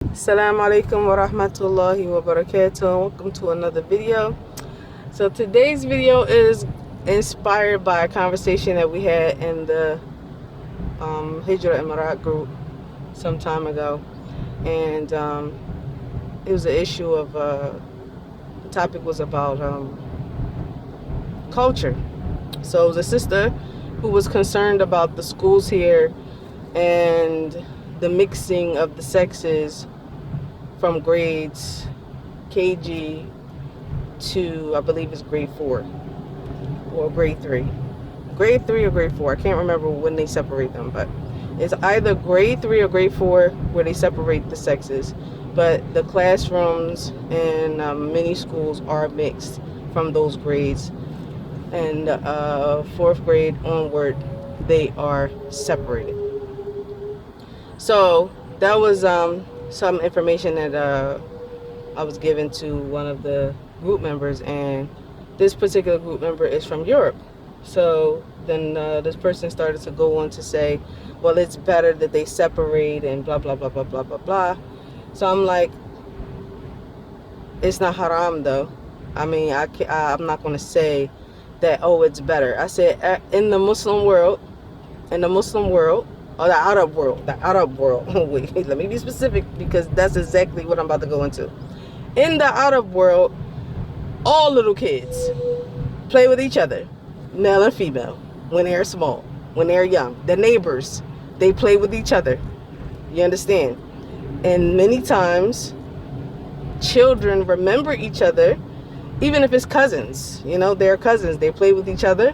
Assalamu alaikum wa rahmatullahi wa barakatuh. Welcome to another video. So today's video is inspired by a conversation that we had in the Hijrah group some time ago. And it was an issue of, the topic was about culture. So it was a sister who was concerned about the schools here and the mixing of the sexes from grades KG to, I believe it's grade 4 or grade 3. Grade 3 or grade 4. I can't remember when they separate them, but it's either grade 3 or grade 4 where they separate the sexes. But the classrooms in many schools are mixed from those grades. And 4th grade onward, they are separated. So that was some information that I was given to one of the group members, and this particular group member is from Europe. So then this person started to go on to say, well, it's better that they separate and blah blah blah blah blah blah blah. So I'm like, it's not haram though. I mean, I'm not going to say that, oh, it's better. I said in the Muslim world, or the Arab world. Wait, let me be specific, because that's exactly what I'm about to go into. In the Arab world, all little kids play with each other, male and female, when they're small, when they're young. The neighbors, they play with each other. You understand? And many times, children remember each other, even if it's cousins. You know, they're cousins. They play with each other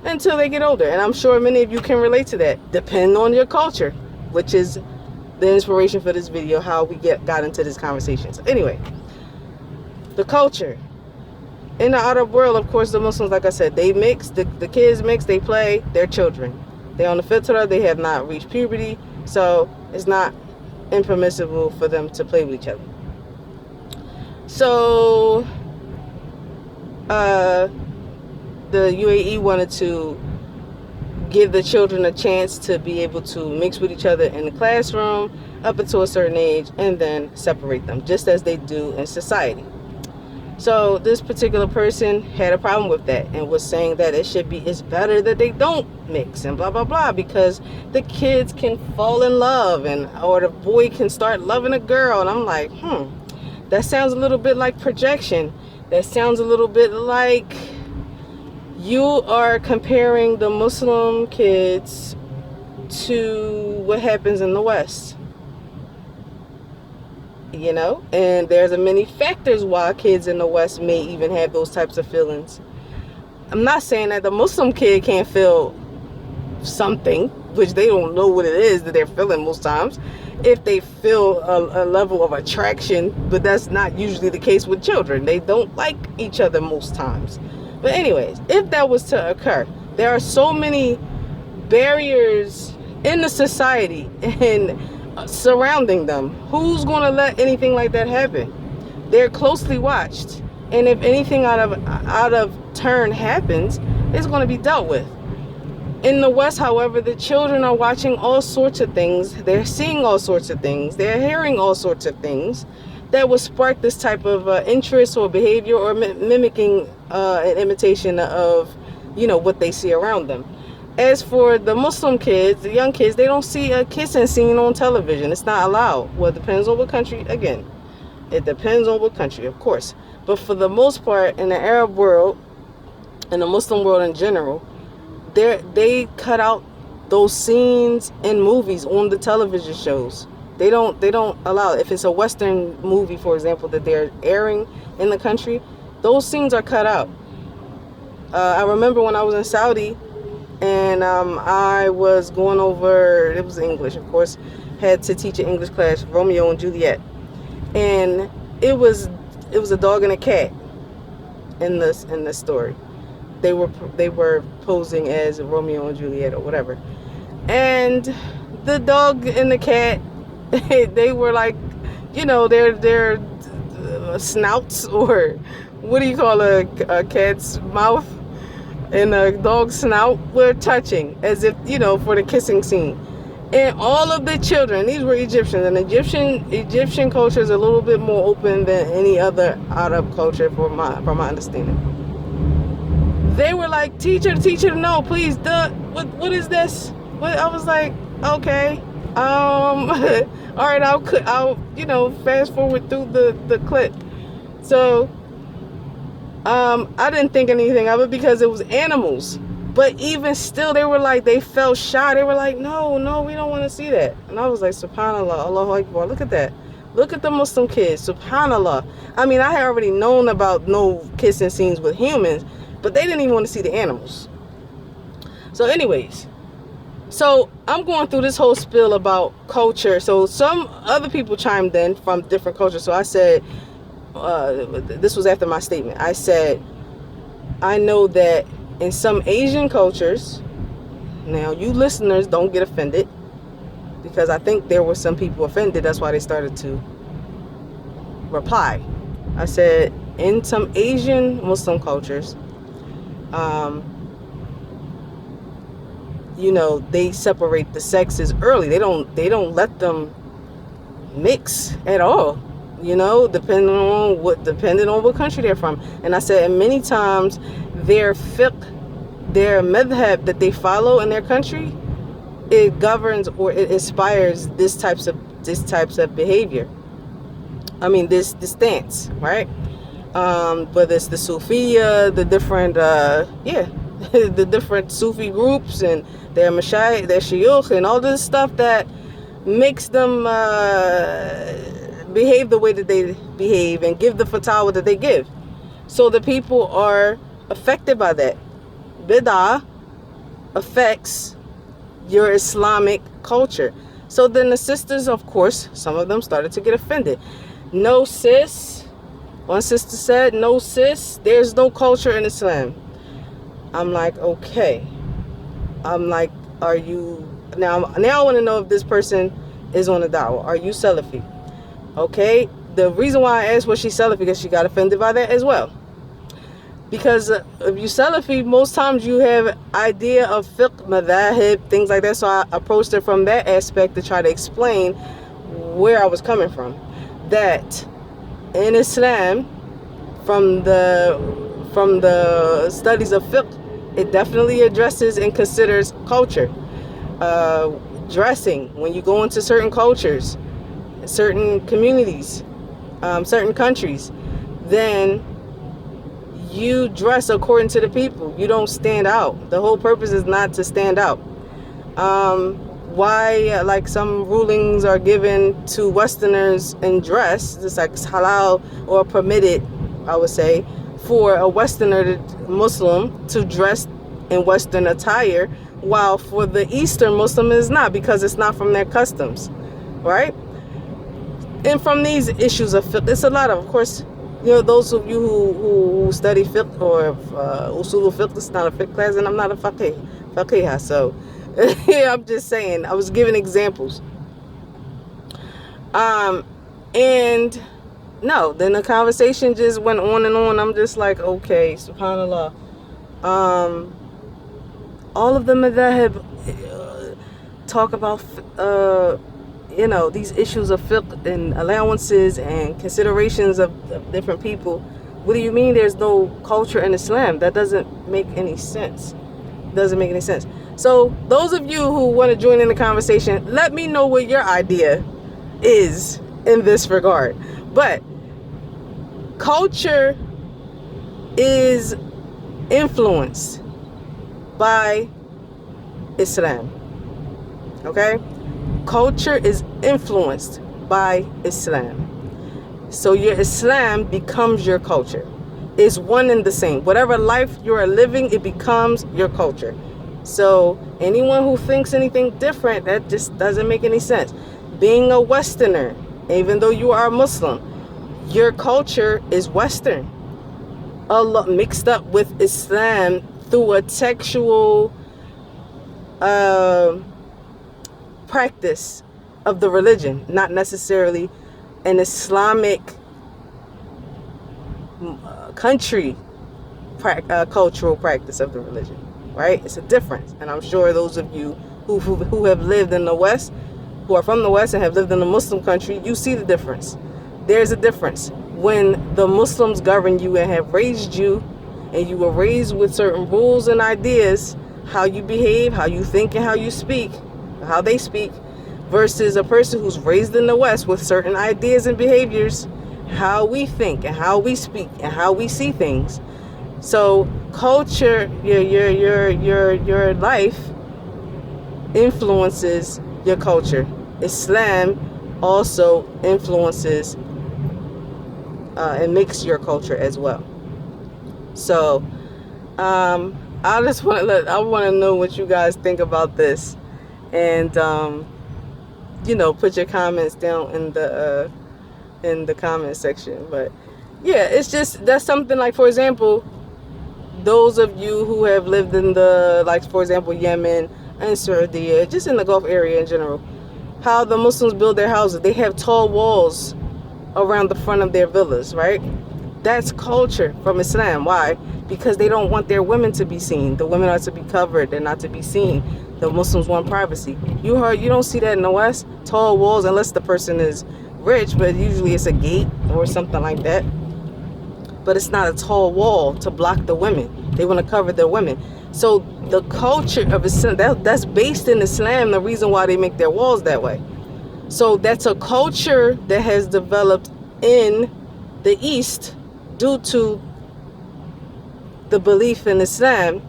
until they get older. And I'm sure many of you can relate to that, depending on your culture, which is the inspiration for this video, how we got into this conversation. So anyway, the culture. In the Arab world, of course, the Muslims, like I said, they mix, the kids mix, they play, they're children. They're on the fitrah, they have not reached puberty, so it's not impermissible for them to play with each other. So, the UAE wanted to give the children a chance to be able to mix with each other in the classroom up until a certain age, and then separate them, just as they do in society. So this particular person had a problem with that and was saying that it's better that they don't mix and blah blah blah, because the kids can fall in love, or the boy can start loving a girl. And I'm like, that sounds a little bit like projection. That sounds a little bit like you are comparing the Muslim kids to what happens in the West. You know, and there's many factors why kids in the West may even have those types of feelings. I'm not saying that the Muslim kid can't feel something, which they don't know what it is that they're feeling most times, if they feel a level of attraction, but that's not usually the case with children. They don't like each other most times. But anyways, if that was to occur, there are so many barriers in the society and surrounding them. Who's going to let anything like that happen? They're closely watched, and if anything out of turn happens, it's going to be dealt with. In the West, however, the children are watching all sorts of things. They're seeing all sorts of things. They're hearing all sorts of things that will spark this type of interest or behavior, or mimicking an imitation of, what they see around them. As for the Muslim kids, the young kids, they don't see a kissing scene on television. It's not allowed. Well, it depends on what country. Again, it depends on what country, of course. But for the most part, in the Arab world and the Muslim world in general, they cut out those scenes in movies on the television shows. They don't allow it. If it's a Western movie, for example, that they're airing in the country, those scenes are cut out. I remember when I was in Saudi, and I was going over, it was English, of course, had to teach an English class, Romeo and Juliet. And it was a dog and a cat in this story. They were posing as Romeo and Juliet or whatever. And the dog and the cat, they were like, their snouts, or what do you call a cat's mouth and a dog's snout, were touching, as if, for the kissing scene. And all of the children, these were Egyptians, and Egyptian culture is a little bit more open than any other Arab culture, from my understanding. They were like, teacher, no, please, what is this? What? I was like, okay, all right, I'll fast forward through the clip. So, I didn't think anything of it because it was animals. But even still, they were like, they felt shy. They were like, no, we don't want to see that. And I was like, subhanallah, Allahu Akbar, look at that. Look at the Muslim kids, subhanallah. I mean, I had already known about no kissing scenes with humans, but they didn't even want to see the animals. So anyways, so I'm going through this whole spiel about culture. So some other people chimed in from different cultures. So I said, this was after my statement. I said, I know that in some Asian cultures, now you listeners don't get offended, because I think there were some people offended. That's why they started to reply. I said, in some Asian Muslim cultures, they separate the sexes early. They don't let them mix at all. Depending on what country they're from. And I said, and many times their fiqh, their madhab that they follow in their country, it governs or it inspires this types of behavior. I mean, this stance, right? Whether it's the Sufiya, the different the different Sufi groups and their mashayikh, their shuyukh, and all this stuff that makes them behave the way that they behave and give the fatwa that they give. So the people are affected by that. Bid'ah affects your Islamic culture. So then the sisters, of course, some of them started to get offended. No, sis. One sister said, no, sis, there's no culture in Islam. I'm like, okay. I'm like, are you... Now I want to know if this person is on the da'wah. Are you Salafi? Okay. The reason why I asked was she Salafi, because she got offended by that as well. Because if you Salafi, most times you have idea of fiqh, madhahib, things like that. So I approached her from that aspect to try to explain where I was coming from. That in Islam, from the studies of fiqh, it definitely addresses and considers culture. Dressing, when you go into certain cultures, certain communities, certain countries, then you dress according to the people. You don't stand out. The whole purpose is not to stand out. Why like some rulings are given to Westerners in dress, just like it's halal or permitted, I would say, for a Westerner Muslim to dress in Western attire, while for the Eastern Muslim is not, because it's not from their customs, right? And from these issues of fiqh, it's a lot of course, those of you who study fiqh or usul fiqh, it's not a fiqh class, and I'm not a faqihah, so I'm just saying, I was giving examples. And no, then the conversation just went on and on. I'm just like, okay, subhanallah. All of the madhahib talk about these issues of fiqh and allowances and considerations of different people. What do you mean there's no culture in Islam? That doesn't make any sense. So those of you who want to join in the conversation, let me know what your idea is in this regard. But culture is influenced by Islam. Okay? Culture is influenced by Islam. So your Islam becomes your culture. It's one and the same. Whatever life you are living, it becomes your culture. So anyone who thinks anything different, that just doesn't make any sense. Being a Westerner, even though you are a Muslim, your culture is Western. Allah mixed up with Islam through a textual practice of the religion, not necessarily an Islamic country cultural practice of the religion, right? It's a difference, and I'm sure those of you who have lived in the West, who are from the West and have lived in a Muslim country, you see the difference. There's a difference. When the Muslims govern you and have raised you, and you were raised with certain rules and ideas, how you behave, how you think, and how you speak, how they speak, versus a person who's raised in the West with certain ideas and behaviors, how we think and how we speak and how we see things. So culture, your life influences your culture. Islam also influences and makes your culture as well. So I just want to know what you guys think about this, and put your comments down in the comment section. But yeah, it's just, that's something like, for example, those of you who have lived in the, like, for example, Yemen and Saudi, just in the Gulf area in general, how the Muslims build their houses. They have tall walls around the front of their villas, right? That's culture from Islam. Why? Because they don't want their women to be seen. The women are to be covered. They're not to be seen. The Muslims want privacy. You don't see that in the West. Tall walls, unless the person is rich, but usually it's a gate or something like that. But it's not a tall wall to block the women. They want to cover their women. So the culture of Islam, that's based in Islam, the reason why they make their walls that way. So that's a culture that has developed in the East due to the belief in Islam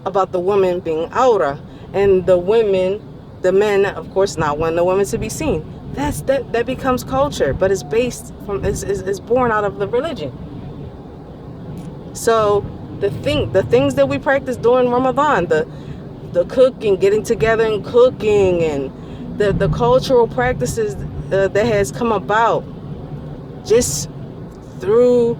about the woman being awra, and the men, of course, not wanting the women to be seen. That becomes culture, but it's based from, is born out of the religion. So the things that we practice during Ramadan, the cooking, getting together and cooking, and the cultural practices that has come about just through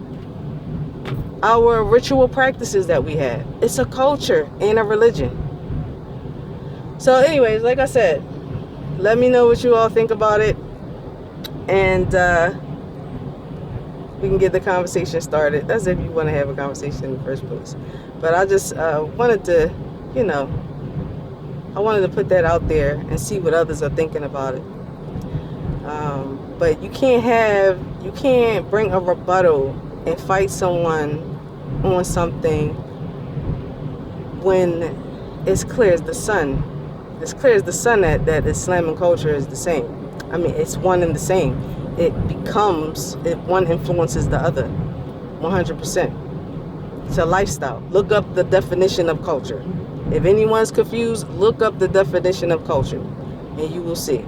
our ritual practices that we have. It's a culture and a religion. So anyways, like I said, let me know what you all think about it, and we can get the conversation started. That's if you want to have a conversation in the first place. But I just wanted to, I wanted to put that out there and see what others are thinking about it. But you can't bring a rebuttal and fight someone on something when it's clear as the sun. It's clear as the sun that Islam and culture is the same. I mean, it's one and the same. One influences the other, 100%. It's a lifestyle. Look up the definition of culture. If anyone's confused, look up the definition of culture, and you will see.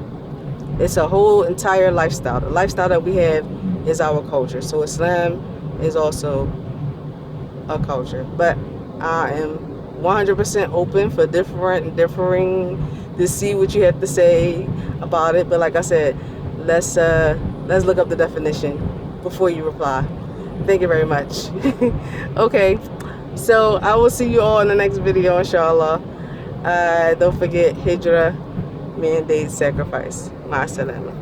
It's a whole entire lifestyle. The lifestyle that we have is our culture. So Islam is also a culture. But I am 100% open for differing to see what you have to say about it. But like I said, let's look up the definition before you reply. Thank you very much. Okay, so I will see you all in the next video, inshallah. Don't forget, Hijrah, mandate, sacrifice. Ma salama.